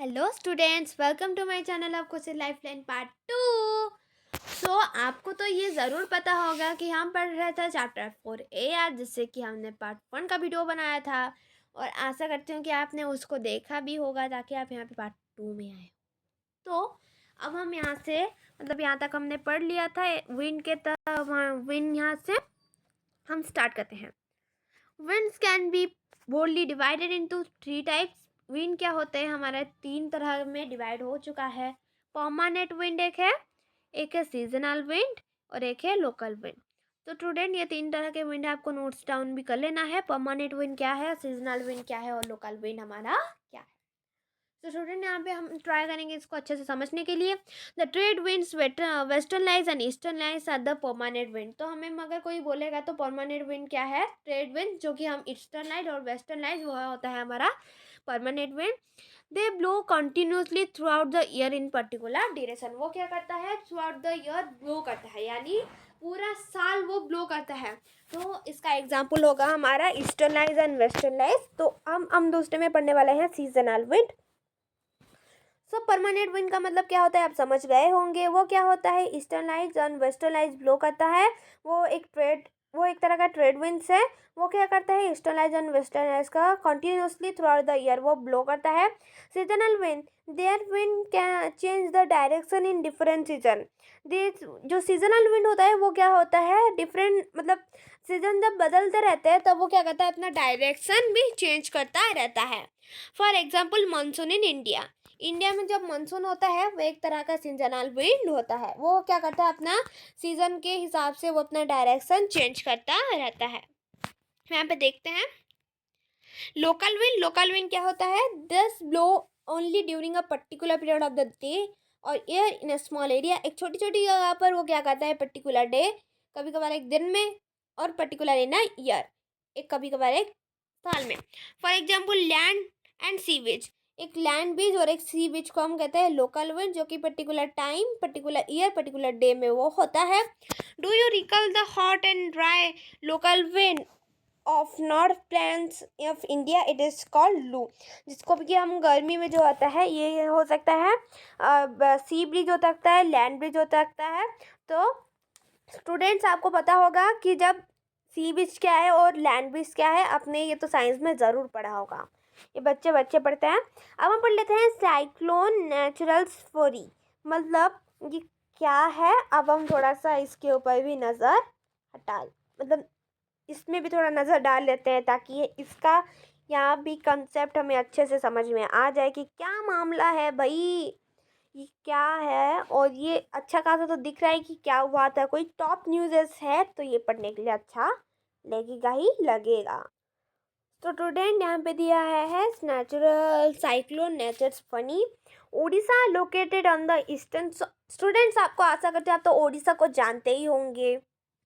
Hello students, welcome to my channel of question lifeline part 2। आपको तो ये ज़रूर पता होगा कि हम पढ़ रहे थे चैप्टर 4 AR, जिससे कि हमने पार्ट 1 का वीडियो बनाया था। और आशा करती हूँ कि आपने उसको देखा भी होगा ताकि आप यहाँ पे पार्ट 2 में आए। तो अब हम यहाँ से यहाँ तक हमने पढ़ लिया था विंड के तब विंड यहाँ से हम स्टार्ट करते हैं। Winds can be boldly divided into 3 types. Wind क्या होते हैं हमारे 3 तरह में डिवाइड हो चुका है। परमानेंट विंड एक है सीजनल विंड और एक है लोकल विंड। तो स्टूडेंट ये 3 तरह के विंड आपको नोट्स डाउन भी कर लेना है। परमानेंट विंड क्या है, सीजनल विंड क्या है और लोकल विंड हमारा क्या है। तो स्टूडेंट यहाँ पे हम ट्राई करेंगे इसको अच्छे से समझने के लिए। The trade winds westerlies and easterlies are the permanent wind. तो हमें अगर कोई बोलेगा तो परमानेंट विंड क्या है, ट्रेड विंड, जो कि हम ईस्टर्न लाइज और वेस्टर्न लाइज वो होता है हमारा permanent wind. They blow continuously throughout the year in particular direction. वो क्या करता है, through out the year blow करता है, यानी पूरा साल वो ब्लो करता है। तो इसका एग्जाम्पल होगा हमारा eastern lies and western lies. तो हम दूसरे में पढ़ने वाले हैं सीजनल विंड। परमानेंट विंड का मतलब क्या होता है आप समझ गए होंगे। वो क्या होता है, ईस्टर्न लाइट्स और वेस्टर्न लाइट्स ब्लो करता है। वो एक तरह का ट्रेड विंड्स है। वो क्या करता है, ईस्टर्न लाइट्स और वेस्टर्न लाइट्स का continuously throughout the year वो ब्लो करता है। Seasonal wind, there wind can change the direction in different season. जो सीजनल विंड होता है वो क्या होता है, डिफरेंट सीजन जब बदलते रहते हैं तब वो क्या करता है, अपना डायरेक्शन भी चेंज करता रहता है। For example monsoon in India में जब मानसून होता है वो एक तरह का सीजनल विंड होता है। वो क्या करता है, अपना सीजन के हिसाब से वो अपना डायरेक्शन चेंज करता रहता है। यहाँ पे देखते हैं लोकल विंड क्या होता है, this blow only during a particular period of the day और air in a small area. एक छोटी छोटी जगह पर वो क्या करता है, पर्टिकुलर डे, कभी कभार एक दिन में, और पर्टिकुलर इन अ ईयर, एक कभी कभार एक साल में। फॉर एग्जाम्पल लैंड एंड सी बीच, एक लैंड बीच और एक सी बीच को हम कहते हैं लोकल विंड, जो कि particular time, particular year, particular day में वो होता है। Do you recall the hot and dry local wind of north plains of India, it is called loo. जिसको भी कि हम गर्मी में जो होता है ये हो सकता है सी ब्रिज हो सकता है, लैंड ब्रिज हो सकता है। तो स्टूडेंट्स आपको पता होगा कि जब सी बीच क्या है और लैंड ब्रिज क्या है, आपने ये तो साइंस में ज़रूर पढ़ा होगा। ये बच्चे बच्चे पढ़ते हैं। अब हम पढ़ लेते हैं साइक्लोन नेचुरल स्टोरी, मतलब ये क्या है। अब हम थोड़ा सा इसके ऊपर भी नज़र हटा इसमें भी थोड़ा नज़र डाल लेते हैं ताकि ये इसका यहाँ भी कंसेप्ट हमें अच्छे से समझ में आ जाए कि क्या मामला है भाई, ये क्या है। और ये अच्छा खासा तो दिख रहा है कि क्या हुआ था, कोई टॉप न्यूज़ है तो ये पढ़ने के लिए अच्छा लगेगा ही लगेगा। तो स्टूडेंट यहाँ पे दिया है natural cyclone nature's Fani Odisha located on the eastern. Students आपको आशा करते हैं आप तो ओडिशा को जानते ही होंगे,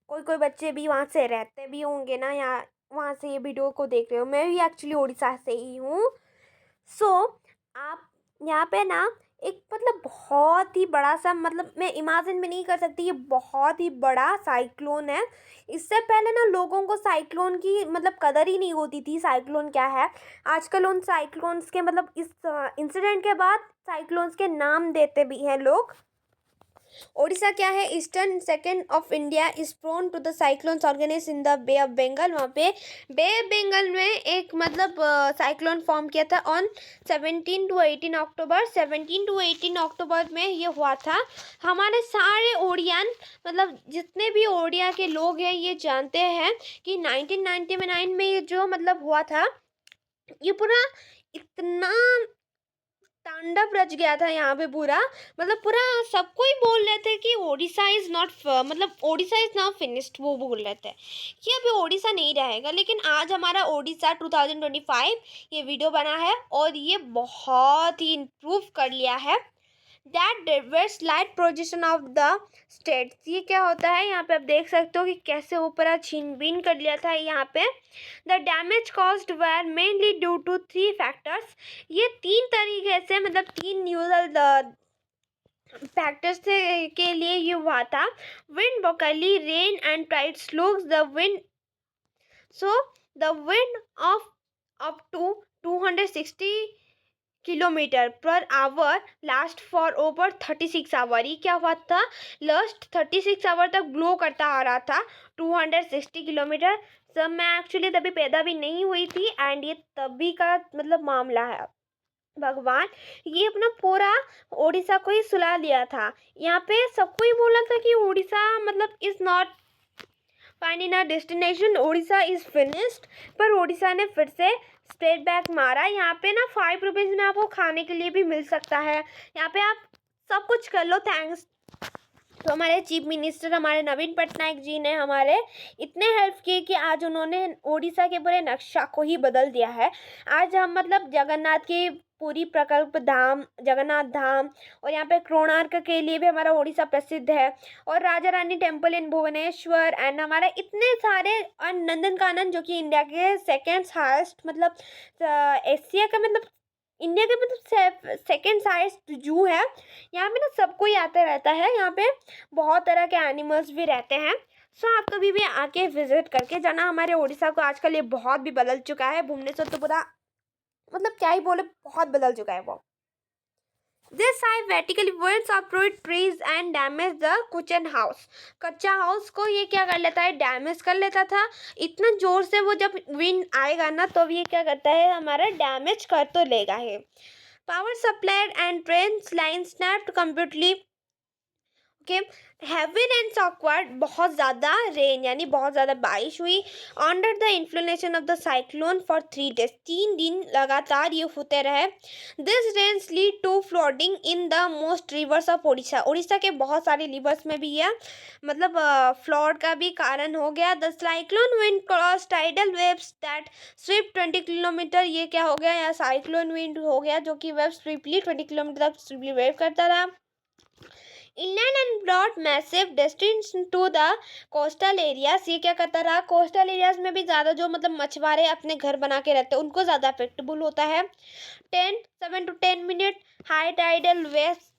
कोई कोई बच्चे भी वहाँ से रहते भी होंगे ना, यहाँ वहाँ से ये वीडियो को देख रहे हो। मैं भी एक्चुअली उड़ीसा से ही हूँ। सो आप यहाँ पे ना एक बहुत ही बड़ा सा, मैं इमेजिन भी नहीं कर सकती, ये बहुत ही बड़ा साइक्लोन है। इससे पहले ना लोगों को साइक्लोन की कदर ही नहीं होती थी, साइक्लोन क्या है। आजकल उन साइक्लोन्स के इस इंसिडेंट के बाद साइक्लोन्स के नाम देते भी हैं लोग। ओडिशा क्या है, eastern second of India is prone to the cyclones organize in the bay of Bengal. वहाँ पे बे ऑफ बंगाल में एक साइक्लोन फॉर्म किया था ऑन 17 to 18 अक्टूबर। 17 to 18 अक्टूबर में ये हुआ था। हमारे सारे ओडियन जितने भी ओडिया के लोग हैं ये जानते हैं कि 1999 में ये जो हुआ था, ये पूरा इतना तांडव रच गया था यहाँ पे पूरा। पूरा सबको ही बोल रहे थे कि Odisha is not Odisha is now finished. वो बोल रहे थे कि अभी ओडिशा नहीं रहेगा, लेकिन आज हमारा ओडिशा 2025 ये वीडियो बना है और ये बहुत ही इम्प्रूव कर लिया है। That Divers light position of the states, ये क्या होता है, यहाँ पे आप देख सकते हो कि कैसे ऊपर छीन बीन कर लिया था यहाँ पे। The damage caused were mainly due to 3 factors. ये 3 तरीके से 3 न्यूज़ल फैक्टर्स के लिए ये हुआ था। Wind vocally rain and tide slows the wind, so the wind of up to 260 kilometre per hour last for over 36 hour. ये क्या हुआ था, लास्ट 36 आवर तक ब्लो करता आ रहा था 260 किलोमीटर। सब मैं एक्चुअली तभी पैदा भी नहीं हुई थी एंड ये तभी का मतलब मामला है। भगवान ये अपना पूरा उड़ीसा को ही सुला लिया था। यहाँ पे सबको ही बोला था कि उड़ीसा मतलब is not finding a destination, Orissa is finished. पर उड़ीसा ने फिर से स्टेट बैक मारा। यहाँ पे ना 5 रुपीज़ में आपको खाने के लिए भी मिल सकता है। यहाँ पे आप सब कुछ कर लो। थैंक्स तो हमारे चीफ मिनिस्टर हमारे नवीन पटनायक जी ने हमारे इतने हेल्प किए कि आज उन्होंने उड़ीसा के पूरे नक्शा को ही बदल दिया है। आज हम मतलब जगन्नाथ की पूरी प्रकल्प धाम, जगन्नाथ धाम, और यहाँ पे कोणार्क के लिए भी हमारा उड़ीसा प्रसिद्ध है, और Raja Rani temple in Bhubaneswar, and हमारे इतने सारे, और नंदनकानन जो कि इंडिया के सेकेंड हाईएस्ट मतलब एशिया का मतलब इंडिया के मतलब सेकेंड हाईएस्ट जू है। यहाँ पे ना सब कोई आता रहता है। यहाँ पे बहुत तरह के एनिमल्स भी रहते हैं। सो आप कभी भी आके विजिट करके जाना। हमारे उड़ीसा को आजकल ये बहुत भी बदल चुका है। भुवनेश्वर तो पूरा मतलब क्या ही बोले, बहुत बदल चुका है वो। This high vertically winds uproot trees and damage the kitchen house। कच्चा हाउस को ये क्या कर लेता है, डैमेज कर लेता था। इतना जोर से वो जब विंड आएगा ना तो ये क्या करता है, हमारा डैमेज कर तो लेगा ही। Power supply and train line snapped completely. Okay, heavy rains occurred, बहुत ज़्यादा रेन यानी बहुत ज़्यादा बारिश हुई। Under the influence of the cyclone for 3 days, 3 दिन लगातार ये होते रहे। This rains lead to flooding in the most rivers of Orissa. Orissa के बहुत सारे रिवर्स में भी यह मतलब फ्लड का भी कारण हो गया। The cyclone wind cross tidal waves that sweep 20 kilometre. ये क्या हो गया, यह साइक्लोन विंड हो गया जो कि वेव स्वीपली 20 किलोमीटर तक स्वीपली वेव करता रहा। Inland and brought massive destruction to the coastal areas। ये क्या करता रहा, कोस्टल एरियाज में भी ज़्यादा जो मतलब मछुआरे अपने घर बना के रहते हैं उनको ज़्यादा अफेक्टेबल होता है। 7 to 10 minute high tidal waves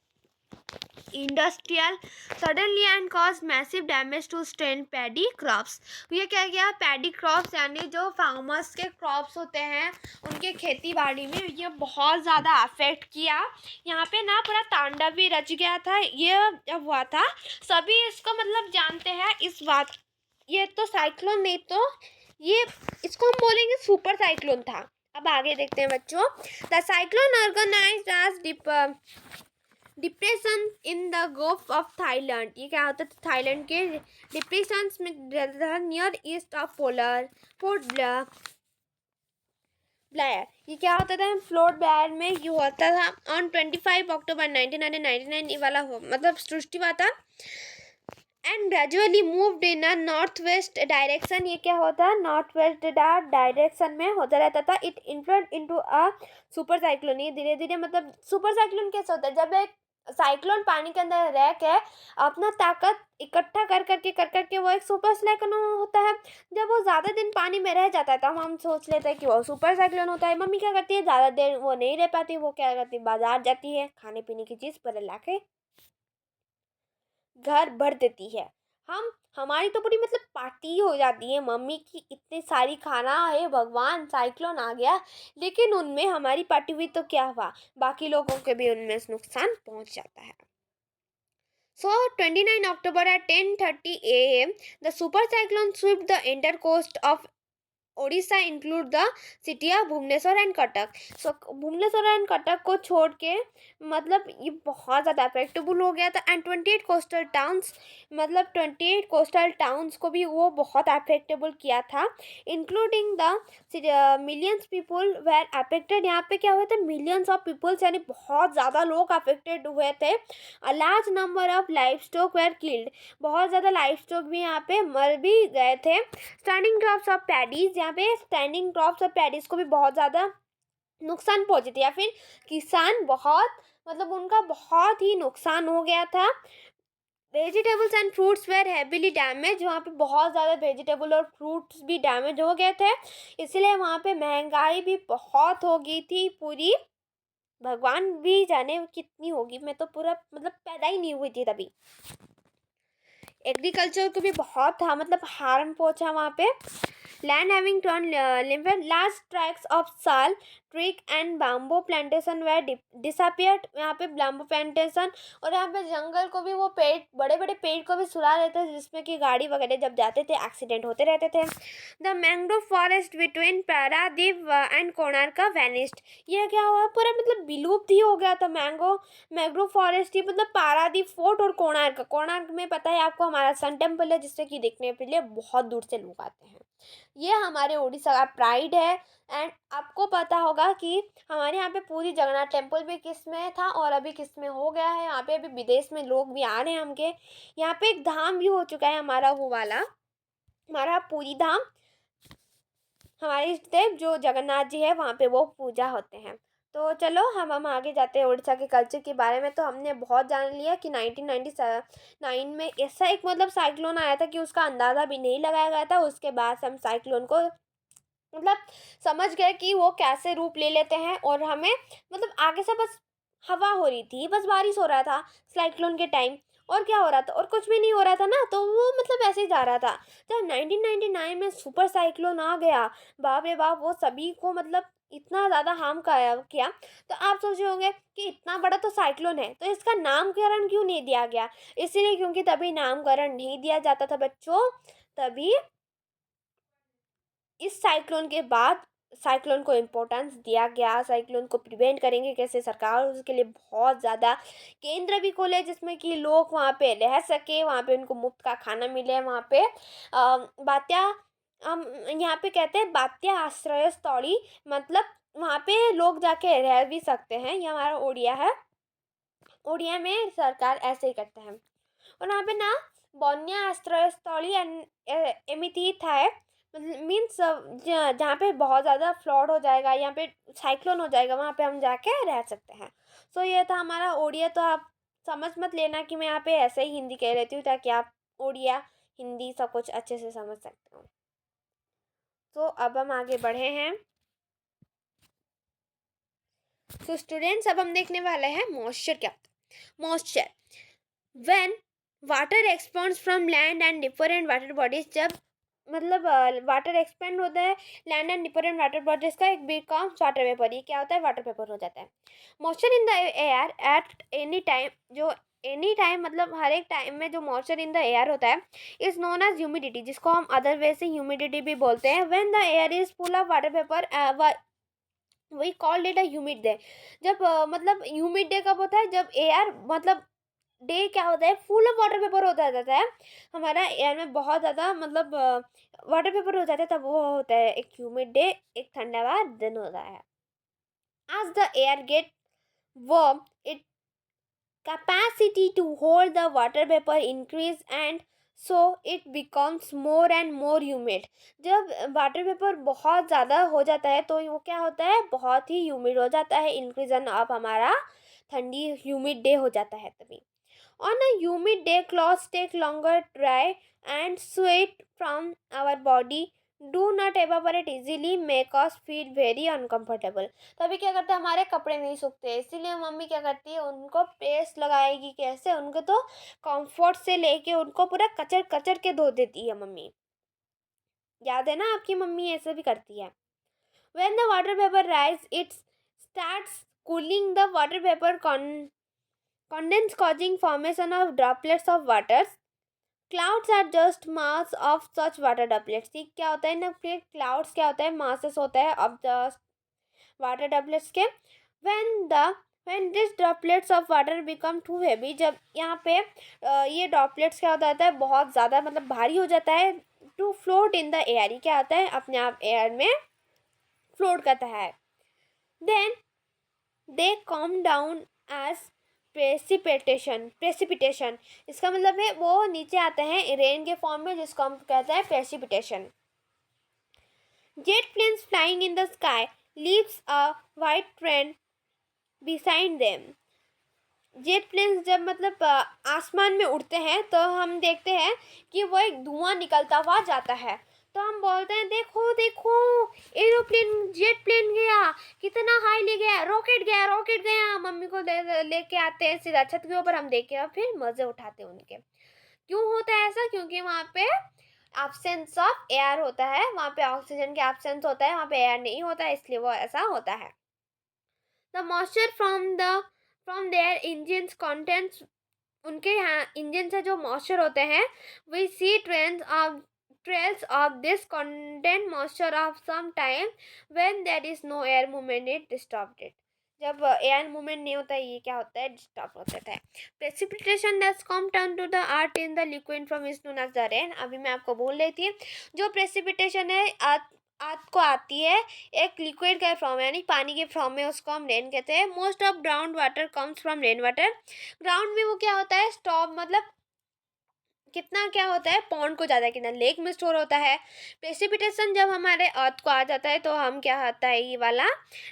industrial suddenly and cause massive damage to stand paddy crops. ये क्या किया, पैडी क्रॉप्स यानी जो फार्मर्स के क्रॉप्स होते हैं उनके खेती बाड़ी में ये बहुत ज़्यादा अफेक्ट किया। यहाँ पे ना पूरा तांडव भी रच गया था। ये जब हुआ था सभी इसको मतलब जानते हैं इस बात, ये तो साइक्लोन नहीं तो ये इसको हम बोलेंगे सुपर साइक्लोन था। अब आगे देखते हैं बच्चों। The cyclone organized as depression in the gulf of Thailand. ये क्या होता है, थाईलैंड के डिप्रेशन में near east of Port Blair. ये क्या होता था, पोर्ट ब्लेयर में ये होता था ऑन 25 अक्टूबर 1999। ये वाला मतलब सृष्टि हुआ था and gradually moved in a north west direction. ये क्या होता है, नॉर्थ वेस्ट डायरेक्शन में होता रहता था। It influence into a super cyclone. ये धीरे धीरे मतलब सुपर साइक्लोन कैसे होता है, जब एक साइक्लोन पानी के अंदर रह के अपना ताकत इकट्ठा कर करके वो एक सुपर साइक्लोन होता है। जब वो ज़्यादा दिन पानी में रह जाता है तो हम सोच लेते हैं कि वो सुपर साइक्लोन होता है। मम्मी क्या करती है, ज़्यादा देर वो नहीं रह पाती, वो क्या करती है, बाजार जाती है, खाने पीने की चीज़ पर ला के घर भर देती है। हमारी तो पूरी मतलब पार्टी हो जाती है मम्मी की, इतनी सारी खाना है, भगवान साइक्लोन आ गया। लेकिन उनमें हमारी पार्टी हुई तो क्या हुआ, बाकी लोगों के भी उनमें नुकसान पहुंच जाता है। So 29 October at 10:30 a.m. the super cyclone swept the entire coast of Odisha include the city of Bhubaneswar and Cuttack. So Bhubaneswar and Cuttack को छोड़ के मतलब ये बहुत ज़्यादा अफेक्टेबल हो गया था। एंड 28 कोस्टल टाउन्स मतलब 28 कोस्टल टाउन्स को भी वो बहुत अफेक्टेबल किया था, including the millions people were affected. यहाँ पे क्या हुए थे, मिलियंस ऑफ पीपल्स यानी बहुत ज़्यादा लोग अफेक्टेड हुए थे। A large number of life stock where killed, बहुत ज़्यादा लाइफ स्टॉक भी यहाँ पे मर भी गए थे। स्टैंडिंग क्रॉप्स ऑफ पैडीज, यहाँ पे स्टैंडिंग क्रॉप्स और पैडीज को भी बहुत ज़्यादा नुकसान पहुंची थी, या फिर किसान बहुत मतलब उनका बहुत ही नुकसान हो गया था। Vegetables and fruits were heavily damage, वहाँ पे बहुत ज़्यादा वेजिटेबल और फ्रूट्स भी डैमेज हो गए थे, इसलिए वहाँ पे महंगाई भी बहुत हो गई थी पूरी। भगवान भी जाने कितनी होगी, मैं तो पूरा मतलब पैदा ही नहीं हुई थी तभी। एग्रीकल्चर को भी बहुत था मतलब हार्म पहुंचा वहाँ पे। Land having turn liver large tracts of sal teak and bamboo plantation they disappeared. यहाँ पे बैम्बू प्लांटेशन और यहाँ पे जंगल को भी वो पेड़, बड़े बड़े पेड़ को भी सुला देते थे, जिसमें कि गाड़ी वगैरह जब जाते थे एक्सीडेंट होते रहते थे। The mangrove forest between Paradip and Konark vanished. ये क्या हुआ, पूरा मतलब विलुप्त ही हो गया था। मैंग्रोव फॉरेस्ट ही मतलब पारादीप फोर्ट और कोणार्क में पता है आपको हमारा सन टेम्पल है, जिससे कि देखने के लिए बहुत दूर से लोग आते हैं। ये हमारे उड़ीसा का प्राइड है। एंड आपको पता होगा कि हमारे यहाँ पे पूरी जगन्नाथ टेम्पल भी किस में था और अभी किस में हो गया है। यहाँ पे अभी विदेश में लोग भी आ रहे हैं हमके। यहाँ पे एक धाम भी हो चुका है हमारा, वो वाला हमारा पूरी धाम। हमारे इष्ट देव जो जगन्नाथ जी है वहाँ पे वो पूजा होते हैं। तो चलो हम आगे जाते हैं उड़ीसा के कल्चर के बारे में। तो हमने बहुत जान लिया कि 1999 में ऐसा एक मतलब साइक्लोन आया था कि उसका अंदाज़ा भी नहीं लगाया गया था। उसके बाद हम साइक्लोन को मतलब समझ गए कि वो कैसे रूप ले लेते हैं। और हमें मतलब आगे से बस हवा हो रही थी, बस बारिश हो रहा था साइक्लोन के टाइम, और क्या हो रहा था, और कुछ भी नहीं हो रहा था ना, तो वो मतलब ऐसे ही जा रहा था। जब 1999 में सुपर साइक्लोन आ गया, बाप रे बाप, वो सभी को मतलब इतना ज़्यादा हार्म किया। तो आप सोच रहे होंगे कि इतना बड़ा तो साइक्लोन है, तो इसका नामकरण क्यों नहीं दिया गया? इसीलिए क्योंकि तभी नामकरण नहीं दिया जाता था बच्चों। तभी इस साइक्लोन के बाद साइक्लोन को इम्पोर्टेंस दिया गया। साइक्लोन को प्रिवेंट करेंगे कैसे, सरकार उसके लिए बहुत ज़्यादा केंद्र भी खोले, जिसमें कि लोग वहाँ पे रह सके, वहाँ पे उनको मुफ्त का खाना मिले। वहाँ पे बात्या, हम यहाँ पे कहते हैं बात्या आश्रय स्थली, मतलब वहाँ पे लोग जाके रह भी सकते हैं। ये हमारा ओडिया है, ओडिया में सरकार ऐसे ही करते हैं। और वहाँ पे ना बन्या आश्रय स्थली एमिति था है, मीन्स जहाँ पे बहुत ज़्यादा फ्लड हो जाएगा, यहाँ पे साइक्लोन हो जाएगा, वहाँ पे हम जाके रह सकते हैं। सो ये था हमारा ओडिया। तो आप समझ मत लेना कि मैं यहाँ पे ऐसे ही हिंदी कह रहती हूँ ताकि आप ओडिया हिंदी सब कुछ अच्छे से समझ सकते हो। तो अब हम आगे बढ़े हैं। तो स्टूडेंट्स अब हम देखने वाले हैं मॉइस्चर क्या होता है। Moisture when water expends from land and different water bodies, जब मतलब वाटर एक्सपेंड होता है land and different water bodies का, एक बिकम्स वाटर वेपर। ये क्या होता है, वाटर वेपर हो जाता है। Moisture in the air at any time, जो एनी टाइम मतलब हर एक टाइम में जो मॉइस्चर इन द एयर होता है इज नोन एज ह्यूमिडिटी, जिसको हम अदर वे से ह्यूमिडिटी भी बोलते हैं। When the air is full of water vapour वही called it a humid day. जब मतलब ह्यूमिड डे कब होता है, जब एयर मतलब डे क्या होता है, फुल ऑफ वाटर पेपर होता जाता है, हमारा एयर में बहुत ज़्यादा मतलब वाटर पेपर हो जाता है, तब वो होता है एक ह्यूमिड डे, एक ठंडा दिन होता है। as the air get warm, its capacity to hold the water vapor increase and so it becomes more and more humid। जब वाटर वेपर बहुत ज़्यादा हो जाता है तो वो क्या होता है, बहुत ही ह्यूमिड हो जाता है, इंक्रीजन ऑफ हमारा ठंडी ह्यूमिड डे हो जाता है तभी। On a humid day, clothes take longer to dry and sweat from our body do not evaporate easily, make us feel very uncomfortable। तभी क्या करते हैं, हमारे कपड़े नहीं सूखते, इसीलिए मम्मी क्या करती है, उनको प्रेस लगाएगी। कैसे, उनको तो कंफर्ट से लेके उनको पूरा कचर कचर के धो देती है मम्मी। याद है ना, आपकी मम्मी ऐसे भी करती है। When the water vapor rise, it starts cooling the water vapor condense causing formation of droplets of water। Clouds are just mass of such water droplets. ये क्या होता है ना, फिर क्लाउड्स क्या होता है, मासेस होता है ऑफ जस्ट वाटर ड्रॉपलेट्स के। When this droplets of water become too heavy, जब यहाँ पे ये ड्रॉपलेट्स क्या होता है, बहुत ज़्यादा मतलब भारी हो जाता है। To float in the air, ये क्या होता है, अपने आप एयर में फ्लोट करता है। Then they come down as precipitation. इसका मतलब है वो नीचे आते हैं रेन के फॉर्म में, जिसको हम कहते हैं precipitation. Jet planes flying in the sky leaves a white train beside them. Jet planes जब मतलब आसमान में उड़ते हैं तो हम देखते हैं कि वो एक धुआं निकलता हुआ जाता है, तो हम बोलते हैं देखो देखो एरोप्लेन, जेट प्लेन गया, कितना हाई ले गया, रॉकेट गया। मम्मी को लेके आते हैं सीधा छत के ऊपर, हम देख के और फिर मज़े उठाते हैं उनके। क्यों होता है ऐसा, क्योंकि वहाँ पे एब्सेंस ऑफ एयर होता है, वहाँ पे ऑक्सीजन के एब्सेंस होता है, वहाँ पे एयर नहीं होता है, इसलिए वो ऐसा होता है। The moisture from their engines contents, उनके यहाँ इंजन से जो मॉइस्चर होते हैं, we see trails of this content moisture of some time when there is no air movement it disturbed it। जब एयर मूवमेंट नहीं होता है, ये क्या होता है, डिस्टर्ब होता है। Precipitation that's come down to the earth in the liquid from is known as the rain. अभी मैं आपको बोल रही थी, जो प्रेसिपिटेशन है अर्थ को आती है एक लिक्विड का फॉर्म यानी पानी के फॉर्म में, उसको हम रेन कहते हैं। Most of ground water comes from rain water. Ground में वो क्या होता है, स्टॉप मतलब कितना क्या होता है, पॉन्ड को ज़्यादा कितना लेक में स्टोर होता है। प्रेसिपिटेशन जब हमारे अर्थ को आ जाता है तो हम क्या होता है, ये वाला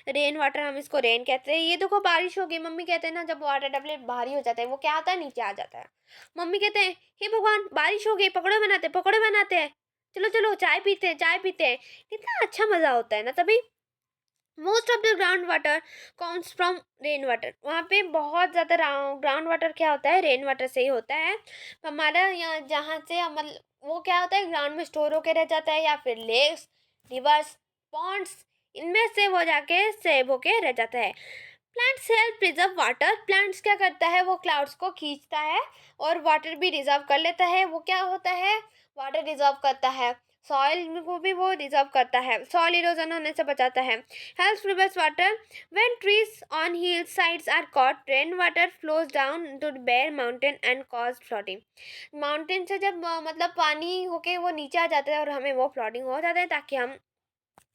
रेन वाटर, हम इसको रेन कहते हैं। ये देखो बारिश हो गई, मम्मी कहते हैं ना जब वाटर टेबलेट भारी हो जाता है वो क्या आता है, नीचे आ जाता है। मम्मी कहते हैं हे भगवान बारिश हो गई, पकौड़े बनाते हैं, चलो चलो चाय पीते हैं। कितना अच्छा मज़ा होता है ना तभी। Most of the ground water comes from rain water. वहाँ पे बहुत ज़्यादा ग्राउंड वाटर क्या होता है, रेन वाटर से ही होता है। हमारा यहाँ जहाँ से हम मतलब वो क्या होता है, ग्राउंड में स्टोर होके रह जाता है, या फिर लेक्स, रिवर्स, पॉन्ड्स, इनमें से वो जाके सेव होके रह जाता है। Plants help preserve water. Plants क्या करता है, वो क्लाउड्स को खींचता है और वाटर भी रिजर्व कर लेता है। वो क्या होता है, वाटर रिजर्व करता है। सॉइल को भी वो रिजर्व करता है, सॉइल इरोजन होने से बचाता है। Helps preserve water. When trees on hill sides are caught, rain water flows down to bare mountain and cause flooding. Mountain से जब मतलब पानी होके वो नीचे आ जाता है और हमें वो फ्लडिंग हो जाता है, ताकि हम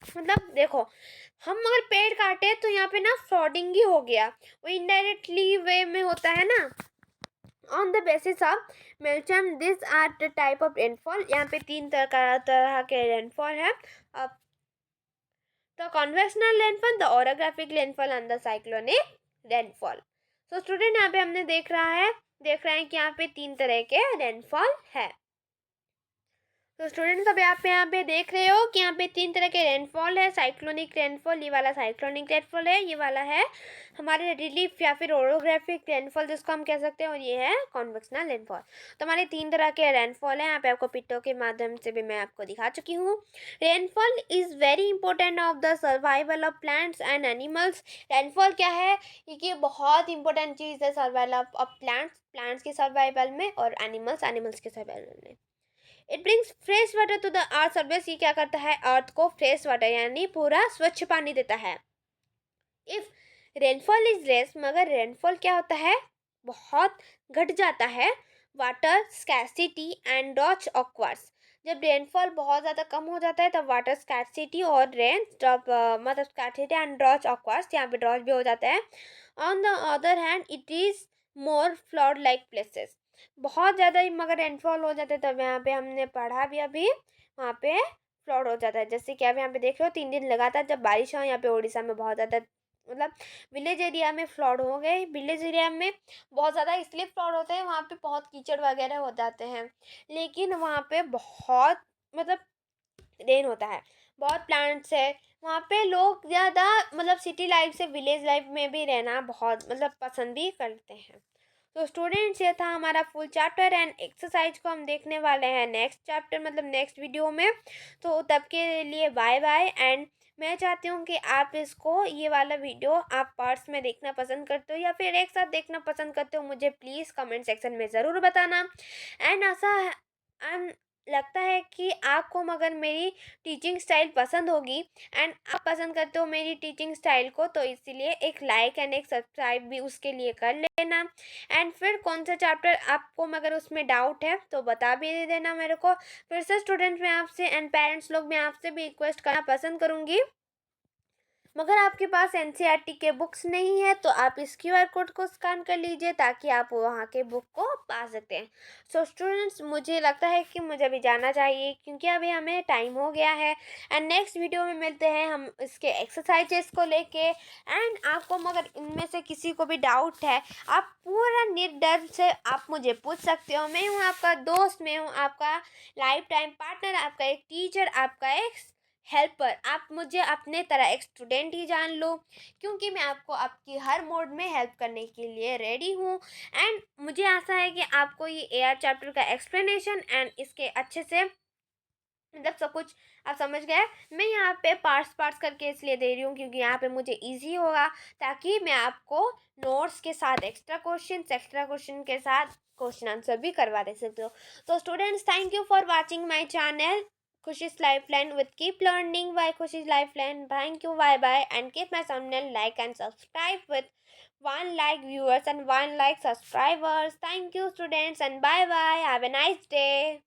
मतलब देखो, हम अगर पेड़ काटे तो यहाँ पे ना फ्लडिंग ही हो गया, वो इनडायरेक्टली वे में होता है ना। ऑन द बेसिस ऑफ मेल्चम this are the type of rainfall. यहाँ पे तीन तरह के रेनफॉल है। The convectional rainfall, the orographic rainfall and the cyclonic rainfall. तो स्टूडेंट यहाँ पे हमने देख रहे हैं कि यहाँ पे तीन तरह के रेनफॉल है। तो स्टूडेंट्स अब आप यहाँ पे देख रहे हो कि यहाँ पे तीन तरह के रेनफॉल है। साइक्लोनिक रेनफॉल, ये वाला साइक्लोनिक रेनफॉल है, ये वाला है हमारे रिलीफ या फिर ओरोग्राफिक रेनफॉल जिसको हम कह सकते हैं, और ये है कॉन्वेक्शनल रेनफॉल। तो हमारे तीन तरह के रेनफॉल है। यहाँ पे आपको पिक्चर के माध्यम से भी मैं आपको दिखा चुकी हूँ। Rainfall is very important of the survival of plants and animals. Rainfall क्या है, ये बहुत इंपॉर्टेंट चीज़ है सर्वाइवल ऑफ प्लांट्स के सर्वाइवल में और एनिमल्स के सर्वाइवल में। It brings fresh water to the earth surface. ये क्या करता है, अर्थ को फ्रेश वाटर यानी पूरा स्वच्छ पानी देता है। इफ रेनफॉल इज लेस, मगर रेनफॉल क्या होता है, बहुत घट जाता है। Water scarcity and drought occurs. जब रेनफॉल बहुत ज़्यादा कम हो जाता है तब वाटर स्कैरसिटी और रेन मतलब स्कैरसिटी एंड ड्रॉच ऑक्वर्स, यहाँ पे ड्रॉच भी हो जाता है। On the other hand it is more flood like places. बहुत ज़्यादा ही मगर रेनफॉल हो जाता है तब यहाँ पे हमने पढ़ा भी अभी, वहाँ पे फ्लड हो जाता है। जैसे कि आप यहाँ पे देख रहे हो 3 दिन लगातार जब बारिश हो, यहाँ पे उड़ीसा में बहुत ज़्यादा मतलब विलेज एरिया में फ्लड हो गए। विलेज एरिया में बहुत ज़्यादा इसलिए फ्लड होते हैं, वहाँ पे बहुत कीचड़ वगैरह हो जाते हैं, लेकिन वहाँ पे बहुत मतलब रेन होता है, बहुत प्लांट्स है वहाँ पे। लोग ज़्यादा मतलब सिटी लाइफ से विलेज लाइफ में भी रहना बहुत मतलब पसंद भी करते हैं। तो स्टूडेंट्स ये था हमारा फुल चैप्टर एंड एक्सरसाइज को हम देखने वाले हैं नेक्स्ट चैप्टर मतलब नेक्स्ट वीडियो में। तो तब के लिए बाय बाय। एंड मैं चाहती हूँ कि आप इसको ये वाला वीडियो आप पार्ट्स में देखना पसंद करते हो या फिर एक साथ देखना पसंद करते हो, मुझे प्लीज़ कमेंट सेक्शन में ज़रूर बताना। एंड ऐसा लगता है कि आपको मगर मेरी टीचिंग स्टाइल पसंद होगी एंड आप पसंद करते हो मेरी टीचिंग स्टाइल को, तो इसीलिए एक लाइक एंड एक सब्सक्राइब भी उसके लिए कर लेना। एंड फिर कौन सा चैप्टर आपको मगर उसमें डाउट है तो बता भी देना मेरे को। फिर से स्टूडेंट्स मैं आपसे एंड पेरेंट्स लोग मैं आपसे भी रिक्वेस्ट करना पसंद करूँगी, मगर आपके पास एनसीईआरटी के बुक्स नहीं है तो आप इस क्यूआर कोड को स्कैन कर लीजिए ताकि आप वहाँ के बुक को पा सकते हैं। सो स्टूडेंट्स मुझे लगता है कि मुझे अभी जाना चाहिए क्योंकि अभी हमें टाइम हो गया है। एंड नेक्स्ट वीडियो में मिलते हैं हम इसके एक्सरसाइजेस को लेके। एंड आपको मगर इनमें से किसी को भी डाउट है, आप पूरा निर्डर से आप मुझे पूछ सकते हो। मैं हूँ आपका दोस्त, मैं हूँ आपका लाइफ टाइम पार्टनर, आपका एक टीचर, आपका एक हेल्पर। आप मुझे अपने तरह एक स्टूडेंट ही जान लो क्योंकि मैं आपको आपकी हर मोड में हेल्प करने के लिए रेडी हूँ। एंड मुझे आशा है कि आपको ये एआर चैप्टर का एक्सप्लेनेशन एंड इसके अच्छे से मतलब सब कुछ आप समझ गए। मैं यहाँ पे पार्ट्स पार्ट्स करके इसलिए दे रही हूँ क्योंकि यहाँ पे मुझे इजी होगा, ताकि मैं आपको नोट्स के साथ एक्स्ट्रा क्वेश्चन के साथ क्वेश्चन आंसर भी करवा दे सकती हूँ। तो students, thank you for watching my channel Khushi's Lifeline with keep learning by Khushi's Lifeline. Thank you, bye bye, and keep my channel like and subscribe with 1 like viewers and 1 like subscribers. Thank you, students, and bye bye. Have a nice day.